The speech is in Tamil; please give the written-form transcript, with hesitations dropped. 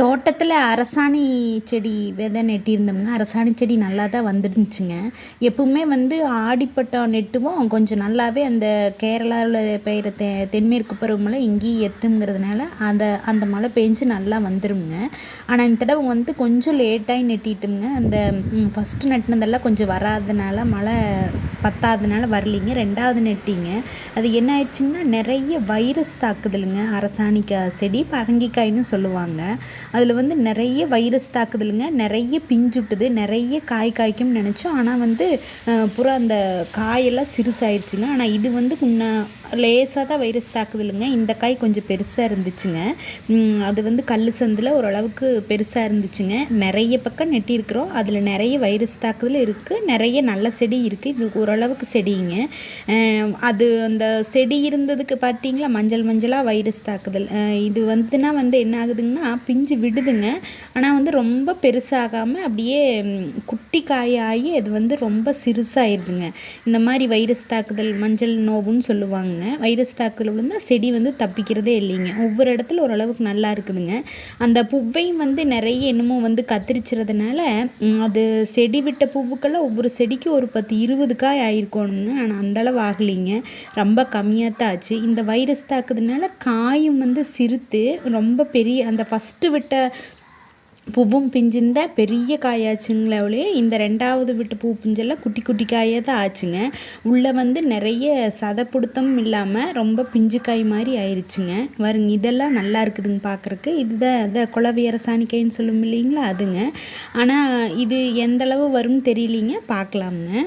தோட்டத்தில் அரசாணி செடி விதை நெட்டியிருந்தோம்ங்க. அரசாணி செடி நல்லா தான் வந்துருந்துச்சுங்க. எப்பவுமே வந்து ஆடிப்பட்டம் நெட்டுவோம் கொஞ்சம் நல்லாவே அந்த கேரளாவில் பெய்கிற தென்மேற்கு பருவமழை இங்கேயும் எத்துங்கிறதுனால அந்த மழை பெஞ்சு நல்லா வந்துருங்க. ஆனால் இந்த தடவை வந்து கொஞ்சம் லேட்டாகி நெட்டிட்டுங்க. அந்த ஃபஸ்ட்டு நட்டினதெல்லாம் கொஞ்சம் வராதனால மழை பத்தாதனால வரலிங்க. ரெண்டாவது நெட்டிங்க. அது என்ன ஆயிடுச்சுங்கன்னா நிறைய வைரஸ் தாக்குதலுங்க. அரசாணிக்காய் செடி பரங்கிக்காய்னு சொல்லுவாங்க. அதில் வந்து நிறைய வைரஸ் தாக்குதலுங்க. நிறைய பிஞ்சுட்டுது, நிறைய காய்க்கும்னு நினச்சோம். ஆனால் வந்து பூரா அந்த காயெல்லாம் சிறுசாயிடுச்சுங்க. ஆனால் இது வந்து லேசாக தான் வைரஸ் தாக்குதலுங்க. இந்த காய் கொஞ்சம் பெருசாக இருந்துச்சுங்க. அது வந்து கல் சந்தில் ஓரளவுக்கு பெருசாக இருந்துச்சுங்க. நிறைய பக்கம் நெட்டியிருக்கிறோம். அதில் நிறைய வைரஸ் தாக்குதல் இருக்குது, நிறைய நல்ல செடி இருக்குது. இது ஓரளவுக்கு செடிங்க. அது அந்த செடி இருந்ததுக்கு பார்த்தீங்களா மஞ்சளாக வைரஸ் தாக்குதல். இது வந்துன்னா வந்து என்ன ஆகுதுங்கன்னா பிஞ்சு விடுதுங்க. ஆனால் வந்து ரொம்ப பெருசாகாமல் அப்படியே குட்டி காயாகி அது வந்து ரொம்ப சிறுசாகிடுதுங்க. இந்த மாதிரி வைரஸ் தாக்குதல் மஞ்சள் நோவுன்னு சொல்லுவாங்க. வைரஸ் தாக்குதல் விழுந்தால் செடி வந்து தப்பிக்கிறதே இல்லைங்க. ஒவ்வொரு இடத்துல ஓரளவுக்கு நல்லா இருக்குதுங்க. அந்த பூவையும் வந்து நிறைய என்னமோ வந்து கத்திரிச்சுறதுனால அது செடி விட்ட பூவுக்கெல்லாம் ஒவ்வொரு செடிக்கும் ஒரு 10-20 காய் ஆயிருக்கணுங்க. ஆனால் அந்தளவு ஆகலைங்க, ரொம்ப கம்மியாக தான் ஆச்சு. இந்த வைரஸ் தாக்குதுனால காயும் வந்து சிறுத்து ரொம்ப பெரிய அந்த ஃபஸ்ட்டு விட்ட பூவும் பிஞ்சிருந்தா பெரிய காயாச்சுங்களே. இந்த ரெண்டாவது விட்டு பூ பிஞ்செல்லாம் குட்டி குட்டி காயாக தான் ஆச்சுங்க. உள்ளே வந்து நிறைய சதப்பிடுத்தமும் இல்லாமல் ரொம்ப பிஞ்சு காய் மாதிரி ஆயிடுச்சுங்க. வருங்க, இதெல்லாம் நல்லா இருக்குதுங்க பார்க்குறக்கு. இதுதான் குளவி அரசாணிக்காயின்னு சொல்லும் இல்லைங்களா, அதுங்க. ஆனால் இது எந்தளவு வரும்னு தெரியலிங்க, பார்க்கலாமுங்க.